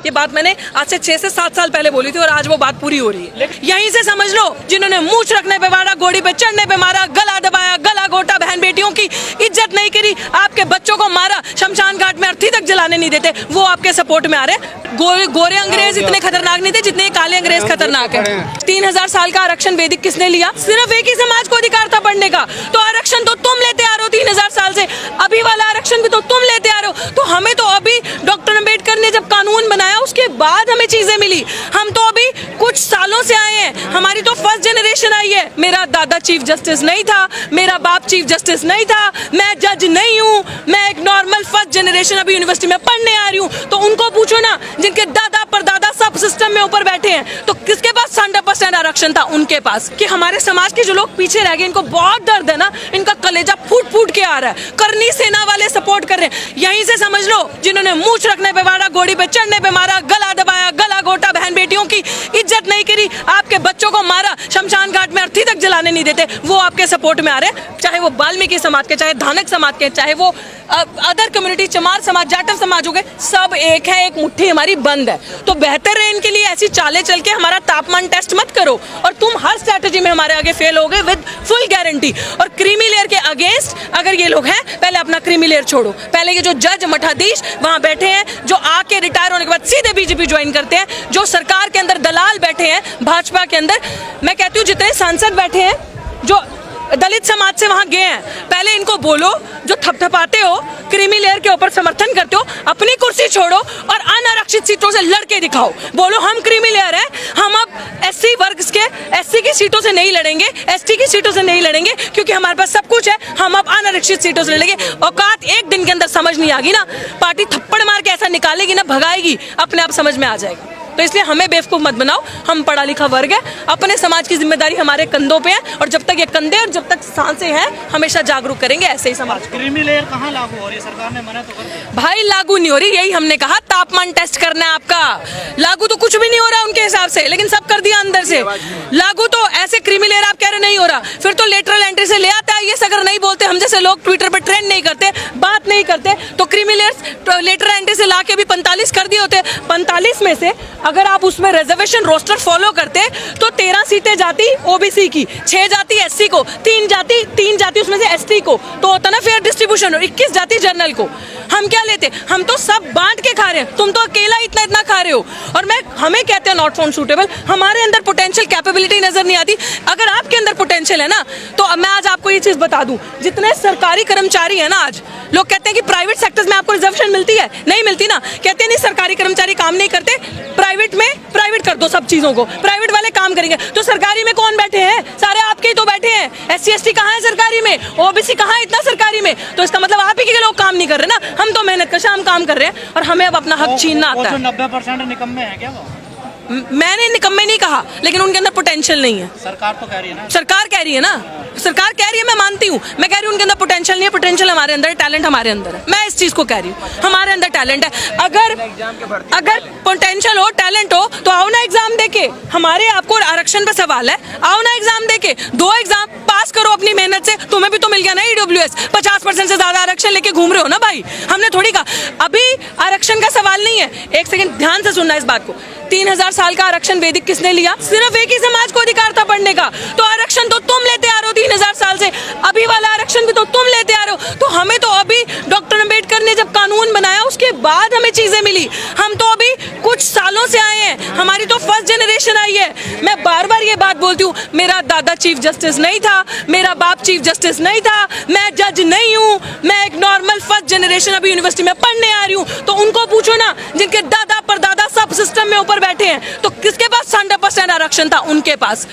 ये बात मैंने आज से 6 से 7 साल पहले बोली थी और आज वो बात पूरी हो रही है। यहीं से समझ लो, जिन्होंने मूंछ रखने पे मारा, घोड़ी पे चढ़ने पे मारा, गला दबाया, गला घोटा, बहन बेटियों की इज्जत नहीं करी, आपके बच्चों को मारा, शमशान घाट में अर्थी तक जलाने नहीं देते, वो आपके सपोर्ट में आ रहे। गोरे अंग्रेज इतने खतरनाक नहीं थे जितने काले अंग्रेज खतरनाक है। 3000 साल का आरक्षण वैदिक किसने लिया? सिर्फ एक ही समाज को अधिकार था पढ़ने का। तो आरक्षण तो तुम लेते आ रहे हो 3000 साल से, अभी वाला आरक्षण भी तो तुम लेते आ रहे हो। तो हमें तो अभी डॉक्टर अम्बेडकर ने जब कानून बनाया उसके बाद हमें चीजें मिली। हम तो अभी कुछ सालों से आए हैं, हमारी तो फर्स्ट जनरेशन आई है। मेरा दादा चीफ जस्टिस नहीं था, मेरा बाप चीफ जस्टिस नहीं था, मैं जज नहीं हूँ, मैं एक नॉर्मल फर्स्ट जनरेशन अभी यूनिवर्सिटी में पढ़ने आ रही हूँ। तो उनको पूछो ना, जिनके दादा परदादा सब सिस्टम में ऊपर बैठे हैं, तो किसके पास 100% आरक्षण था? उनके पास। कि हमारे समाज के जो लोग पीछे रह गए, इनको बहुत दर्द है ना, इनका कलेजा फूट फूट के आ रहा है। करनी सेना वाले सपोर्ट कर रहे हैं। यहीं से समझ लो, जिन्होंने मूंछ रखने पे मारा, घोड़ी पे चढ़ने पे मारा, गला दबाया, गला घोटा, बहन बेटियों की इज्जत नहीं करी, आपके बच्चों को मारा, शमशान घाट में अर्थी तक जलाने नहीं देते, वो आपके सपोर्ट में आ रहे हैं। चाहे वो वाल्मीकि समाज के, चाहे धानक समाज के, चाहे वो अदर कम्युनिटी, चमार समाज, जाटव समाज हो गए, सब एक है, एक मुट्ठी हमारी बंद है। तो बेहतर है इनके लिए ऐसी चालें चल के हमारा तापमान टेस्ट मत करो, और तुम हर स्ट्रैटेजी में हमारे आगे फेल हो गए विद फुल गारंटी। और क्रीमी लेयर के अगेंस्ट अगर ये लोग हैं, पहले अपना क्रीमी लेयर छोड़ो। पहले ये जो जज मठाधीश वहां बैठे हैं, जो आके रिटायर होने के बाद सीधे बीजेपी ज्वाइन करते हैं, जो सरकार के अंदर दलाल बैठे हैं भाजपा के अंदर, मैं कहती हूँ जितने सांसद बैठे हैं जो दलित समाज से वहां गए हैं, पहले इनको बोलो, जो थपथपाते हो, क्रीमी लेयर के ऊपर समर्थन करते हो, अपनी कुर्सी छोड़ो और अनारक्षित सीटों से लड़के दिखाओ। बोलो हम क्रीमी लेयर है, हम अब एससी वर्ग के, एससी की सीटों से नहीं लड़ेंगे, एसटी की सीटों से नहीं लड़ेंगे, क्योंकि हमारे पास सब कुछ है, हम अब अनारक्षित सीटों से लड़ेंगे। औकात एक दिन के अंदर समझ नहीं आएगी ना, पार्टी थप्पड़ मार के ऐसा निकालेगी ना, भगाएगी, अपने आप समझ में आ जाएगा। तो इसलिए हमें बेवकूफ मत बनाओ, हम पढ़ा लिखा वर्ग है, अपने समाज की जिम्मेदारी हमारे कंधों पे है, और जब तक ये कंधे और जब तक सांसें हैं, हमेशा जागरूक करेंगे ऐसे ही समाज को। क्रीमी लेयर कहाँ लागू हो रही है? सरकार ने मना तो कर दिया। भाई लागू नहीं हो रही, यही हमने कहा, तापमान टेस्ट करना है आपका। लागू तो कुछ भी नहीं हो रहा उनके हिसाब से, लेकिन सब कर दिया अंदर से। लागू तो ऐसे क्रीमी लेयर आप कह रहे नहीं हो रहा, फिर तो लेटरल एंट्री से ले आता है। ये अगर नहीं बोलते, हम जैसे लोग ट्विटर पर ट्रेंड नहीं करते, बात नहीं करते, तो क्रीमी लेयर लेटरल एंट्री से ला के भी 45 कर दिए होते। 45 में से अगर आप उसमें रिजर्वेशन रोस्टर फॉलो करते तो 13 सीटें जाती ओबीसी की, 6 जाती एससी को, 3 जाती उसमें से एसटी को, तो होता ना फेयर डिस्ट्रीब्यूशन, और 21 जाती जनरल को। हम क्या लेते? हम तो सब बांट के खा रहे हैं, तुम तो अकेला इतना खा रहे हो। और हमें कहते हैं नॉट फाउंड सूटेबल, हमारे अंदर पोटेंशियल कैपेबिलिटी नजर नहीं आती। अगर आपके अंदर पोटेंशियल है ना, तो मैं आज आपको ये चीज बता दूं, जितने सरकारी कर्मचारी है ना, आज लोग कहते हैं कि प्राइवेट सेक्टर्स में आपको रिजर्वेशन मिलती है, नहीं मिलती ना, कहते हैं नहीं सरकारी कर्मचारी काम नहीं करते, प्राइवेट कर दो सब चीजों को, प्राइवेट वाले काम करेंगे। तो सरकारी में कौन बैठे हैं? सारे आपके ही तो बैठे हैं। एससी एसटी कहाँ है सरकारी में? ओबीसी कहाँ है इतना सरकारी में? तो इसका मतलब आप ही के लोग काम नहीं कर रहे ना, हम तो मेहनत कश हम काम कर रहे हैं, और हमें अब अपना हक छीनना आता है। 90% निकम्मे हैं क्या वो? मैंने निकम्मे नहीं कहा, लेकिन उनके अंदर पोटेंशियल नहीं है। सरकार तो कह रही है ना, सरकार कह रही है ना, सरकार कह रही है, मैं मानती हूँ, मैं कह रही हूँ उनके अंदर पोटेंशियल नहीं है। पोटेंशियल हमारे अंदर है, टैलेंट हमारे अंदर है, मैं इस चीज को कह रही हूँ, हमारे अंदर टैलेंट है। अगर पोटेंशियल हो, टैलेंट हो, तो आओ ना एग्जाम देके। हमारे आपको आरक्षण पे सवाल है, आओ ना एग्जाम देके, 2 एग्जाम पास करो अपनी मेहनत से। तुम्हें भी तो मिल गया ना ईडब्ल्यूएस, 50% से ज्यादा आरक्षण लेके घूम रहे हो ना भाई, हमने थोड़ी कहा। अभी आरक्षण का सवाल नहीं है, एक सेकंड ध्यान से सुनना इस बात को। 3000 साल का आरक्षण वैदिक किसने लिया? सिर्फ एक ही समाज को अधिकार था पढ़ने का। तो आरक्षण तो तुम लेते आ रहे हो 3000 साल से, अभी वाला आरक्षण भी तो तुम लेते आ रहे हो। तो हमें तो अभी डॉक्टर अम्बेडकर ने जब कानून बनाया उसके बाद हमें चीजें मिली। हम तो अभी कुछ सालों से आए हैं, हमारी तो फर्स्ट जनरेशन आई है। मैं बार बार ये बात बोलती हूँ, मेरा दादा चीफ जस्टिस नहीं था, मेरा बाप चीफ जस्टिस नहीं था, मैं जज नहीं हूँ, मैं एक नॉर्मल फर्स्ट जनरेशन अभी यूनिवर्सिटी में पढ़ने आ रही हूँ। तो उनको पूछो ना, जिनके दादा परदादा सब सिस्टम में ऊपर बैठे हैं, तो किसके पास 100% आरक्षण था? उनके पास।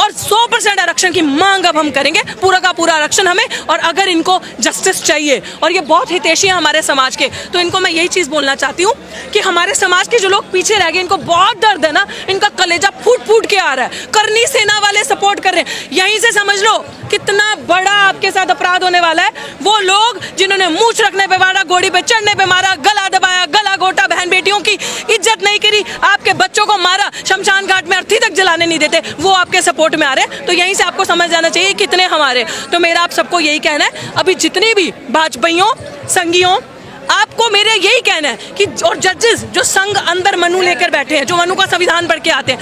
और 100% आरक्षण की मांग अब हम करेंगे, पूरा का पूरा आरक्षण हमें। और अगर इनको जस्टिस चाहिए, और ये बहुत हितैषी है हमारे समाज के, तो इनको मैं यही चीज बोलना चाहती हूँ कि हमारे समाज के जो लोग पीछे रह गए, इनको बहुत दर्द है ना, इनका कलेजा फूट फूट के आ रहा है। करनी सेना वाले सपोर्ट कर रहे हैं। यहीं से समझ लो कितना बड़ा आपके साथ अपराध होने वाला है। वो लोग जिन्होंने मूंछ रखने पे मारा, घोड़ी पे चढ़ने पे मारा, गला दबाया, गला घोटा, बहन बेटियों की इज्जत नहीं करी, आपके बच्चों को मारा, शमशान घाट में अर्थी तक जलाने नहीं देते, वो आपके सपोर्ट में आ रहे हैं। तो यहीं से आपको समझ जाना चाहिए कितने हमारे। तो मेरा आप सबको यही कहना है, अभी जितने भी भाजपाइयों, संघियों, आपको मेरे यही कहना है कि और जजेस जो संघ अंदर मनु लेकर बैठे हैं, जो मनु का संविधान पढ़ के आते हैं,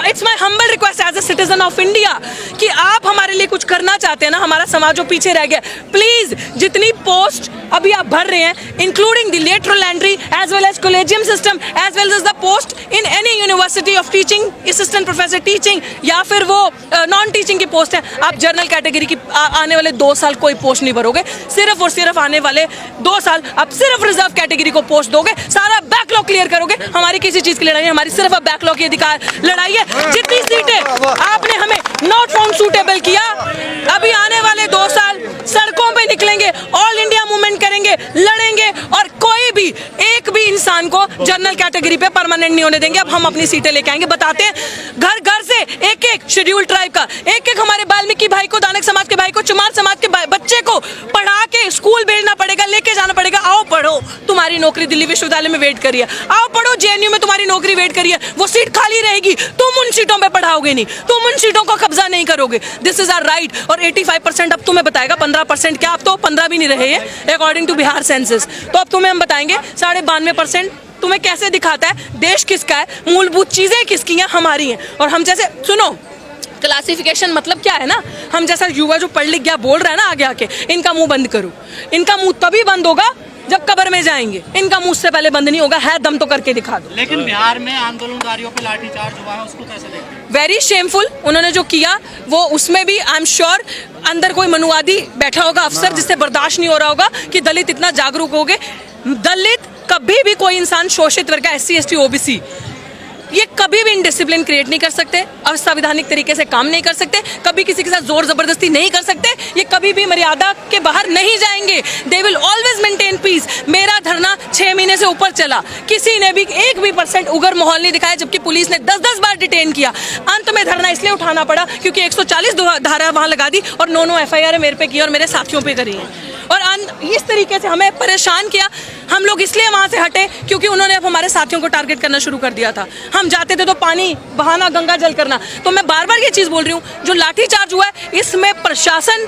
it's my humble request as a citizen of India कि आप हमारे लिए कुछ करना चाहते हैं ना, हमारा समाज जो पीछे रह गया, प्लीज जितनी पोस्ट अभी आप भर रहे हैं, including the lateral entry as well as collegium system as well as the post in any university of teaching, assistant professor teaching या फिर वो नॉन टीचिंग की पोस्ट है, आप जनरल कैटेगरी की आने वाले 2 साल कोई पोस्ट नहीं भरोगे, सिर्फ और सिर्फ आने वाले 2 साल आप सिर्फ रिजर्व कैटेगरी को पोस्ट दोगे, सारा बैकलॉग क्लियर करोगे। हमारी किसी चीज की लड़ाई है, हमारी सिर्फ अब बैकलॉग की अधिकार लड़ाई है। जितनी सीटें आपने हमें नॉट फाउंड सूटेबल किया, अभी आने वाले 2 साल सड़कों पे निकलेंगे, ऑल इंडिया मूवमेंट करेंगे, लड़ेंगे और कोई भी एक भी इंसान को जनरल कैटेगरी पे परमानेंट नहीं होने देंगे। अब हम अपनी सीटें लेके आएंगे, बताते हैं घर घर से एक एक शेड्यूल ट्राइब का, एक एक हमारे वाल्मीकि भाई को, दानक समाज के भाई को, चमार समाज के बच्चे को पढ़ा के स्कूल भेजना पड़ेगा, लेके जाना पड़ेगा। आओ पढ़ो, तुम्हारी नौकरी दिल्ली विश्वविद्यालय में वेट करिए, आओ पढ़ो जेएनयू में तुम्हारी नौकरी वेट करिए, वो सीट खाली रहेगी, तुम उन सीटों पे पढ़ाओगे नहीं, तुम उन सीटों को कब्जा नहीं करोगे। This is our right. और 85% अब तुम्हें बताएगा, 15% क्या, अब तो 15 भी नहीं रहे हैं अकॉर्डिंग टू बिहार सेंसस, तो अब तुम्हें हम बताएंगे 92.5% तुम्हें कैसे दिखाता है देश किसका है, मूलभूत चीजें किसकी हैं, हमारी हैं। और हम जैसे सुनो, क्लासिफिकेशन मतलब क्या है ना, हम जैसा युवा जो पढ़ लिख गया बोल रहा है ना आगे आके, इनका मुंह बंद करो, इनका मुंह तभी बंद होगा जब कब्र में जाएंगे, इनका मुंह से पहले बंद नहीं होगा, है दम तो करके दिखा दो। लेकिन बिहार में आंदोलनकारियों पे लाठीचार्ज हुआ है, उसको कैसे देखते हैं? वेरी शेमफुल, उन्होंने जो किया वो, उसमें भी आई एम श्योर अंदर कोई मनुवादी बैठा होगा अफसर, जिससे बर्दाश्त नहीं हो रहा होगा कि दलित इतना जागरूक हो गए। दलित कभी भी कोई इंसान शोषित वर्ग का, SC ST OBC, ये कभी भी इनडिसिप्लिन क्रिएट नहीं कर सकते, असंवैधानिक तरीके से काम नहीं कर सकते, कभी किसी के साथ जोर जबरदस्ती नहीं कर सकते, ये कभी भी मर्यादा के बाहर नहीं जाएंगे। They will always maintain piece. मेरा धरना 6 महीने से ऊपर चला, किसी ने भी 1% उग्र माहौल नहीं दिखाया, जबकि पुलिस ने 10-10 बार डिटेन किया। अंत में धरना इसलिए उठाना पड़ा क्योंकि 140 धारा वहां लगा दी और 9 FIR मेरे पे की और मेरे साथियों पे करी है। और इस तरीके से हमें परेशान किया। हम लोग इसलिए वहां से हटे क्योंकि उन्होंने अब हमारे साथियों को टारगेट करना शुरू कर दिया था। हम जाते थे तो पानी बहाना, गंगा जल करना। तो मैं बार बार ये चीज बोल रही हूँ, जो लाठीचार्ज हुआ है इसमें प्रशासन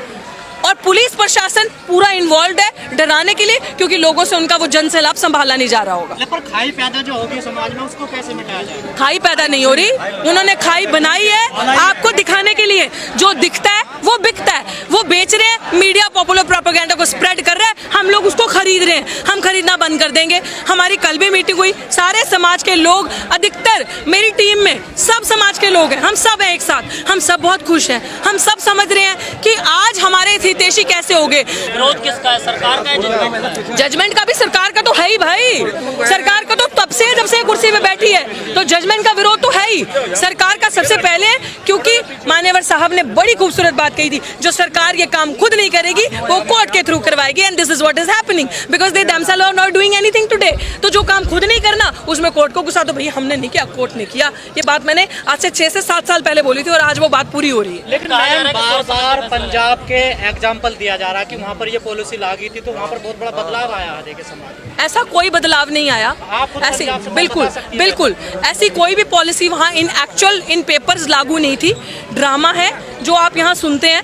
और पुलिस प्रशासन पूरा इन्वॉल्व है डराने के लिए, क्योंकि लोगों से उनका वो जन सैलाब संभाला नहीं जा रहा होगा। पर खाई पैदा जो होगी समाज में, उसको कैसे मिटाया जाएगा? खाई पैदा नहीं हो रही, उन्होंने खाई बनाई है आपको दिखाने के लिए। जो दिखता है वो बिकता है, वो बेच रहे हैं, मीडिया पॉपुलर प्रोपेगेंडा को स्प्रेड कर रहे हैं, हम लोग उसको खरीद रहे हैं। हम खरीदना बंद कर देंगे। हमारी कल भी मीटिंग हुई, सारे समाज के लोग, अधिकतर मेरी टीम में सब समाज के लोग हैं, हम सब हैं एक साथ, हम सब बहुत खुश हैं। हम सब समझ रहे हैं कि आज हमारे हितैषी कैसे हो गए। विरोध किसका है, सरकार का है, जजमेंट का? जजमेंट का भी सरकार का तो है ही भाई, सरकार का तो तब से जब से कुर्सी पे बैठी है, तो जजमेंट का विरोध तो है ही सरकार का सबसे पहले, क्योंकि मान्यवर साहब ने बड़ी खूबसूरत बात कही थी, जो सरकार ये काम खुद नहीं करेगी वो कोर्ट के थ्रू करवाएगी। And this is what is happening because they themselves are not doing anything today। तो जो काम खुद नहीं करना उसमें कोर्ट को गुस्सा, तो भैया हमने नहीं किया, कोर्ट ने किया। ये बात मैंने आज से 6 से 7 साल पहले बोली थी और आज वो बात पूरी हो रही है। लेकिन बार-बार पंजाब के एग्जाम्पल दिया जा रहा है कि वहाँ पर ये पॉलिसी लागू थी, तो वहाँ पर बहुत बड़ा बदलाव आया है देखे समाज में। ऐसा कोई बदलाव नहीं आया, ऐसी बिल्कुल बिल्कुल ऐसी कोई भी पॉलिसी वहाँ इन पेपर्स लागू नहीं थी। ड्रामा है जो आप यहाँ सुनते हैं,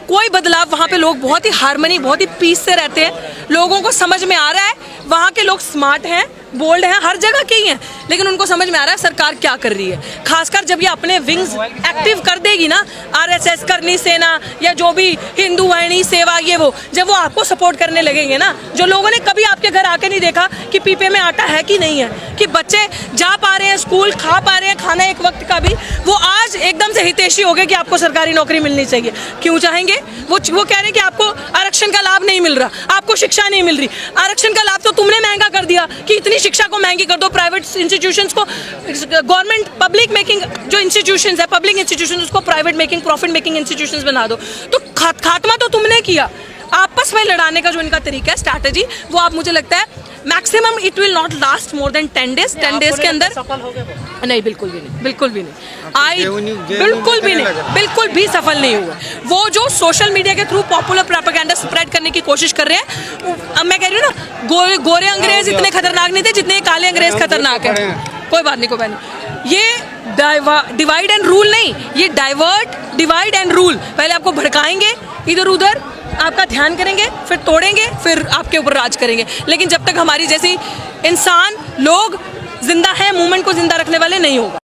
कोई बदलाव वहाँ पे लोग बहुत ही हार्मनी, बहुत ही पीस से रहते हैं। लोगों को समझ में आ रहा है, वहाँ के लोग स्मार्ट हैं, बोल्ड हैं, हर जगह के ही हैं, लेकिन उनको समझ में आ रहा है सरकार क्या कर रही है। खासकर जब ये अपने विंग्स एक्टिव कर देगी ना, RSS, करनी सेना या जो भी हिंदू वाहिनी सेवा, ये वो जब वो आपको सपोर्ट करने लगेंगे ना, जो लोगों ने कभी आपके घर आके नहीं देखा कि पीपे में आटा है कि नहीं है, कि बच्चे जा पा रहे हैं स्कूल, खा पा रहे हैं खाना एक वक्त का भी, वो आज एकदम से हितैषी हो गए कि आपको सरकारी नौकरी मिलनी चाहिए। क्यों चाहेंगे? वो कह रहे हैं कि आपको आरक्षण का लाभ नहीं मिल रहा, आपको शिक्षा नहीं मिल रही। आरक्षण का लाभ तो तुमने महंगा कर दिया कि इतनी शिक्षा को महंगी कर दो, प्राइवेट इंस्टीट्यूशंस को, गवर्नमेंट पब्लिक मेकिंग जो इंस्टीट्यूशंस है, पब्लिक इंस्टीट्यूशंस, उसको private making, profit making institutions बना दो। तो खात्मा तो तुमने किया। आपस में लड़ाने का जो इनका तरीका है, स्ट्रैटेजी, वो आप, मुझे लगता है maximum it will not last more than 10 days. 10 days के अंदर सफल हो गए? नहीं, बिल्कुल भी नहीं, बिल्कुल भी नहीं। बिल्कुल भी नहीं, बिल्कुल भी सफल नहीं हुआ। वो जो सोशल मीडिया के थ्रू पॉपुलर प्रोपेगेंडा स्प्रेड करने की कोशिश कर रहे हैं, अब मैं कह रही हूँ ना, गोरे अंग्रेज इतने खतरनाक नहीं थे जितने काले अंग्रेज खतरनाक है। कोई बात नहीं, कोई बात नहीं। ये डिवाइड एंड रूल नहीं, ये डाइवर्ट, डिवाइड एंड रूल। पहले आपको भड़काएंगे इधर उधर, आपका ध्यान करेंगे, फिर तोड़ेंगे, फिर आपके ऊपर राज करेंगे। लेकिन जब तक हमारी जैसी इंसान लोग जिंदा हैं, मूवमेंट को जिंदा रखने वाले नहीं होगा।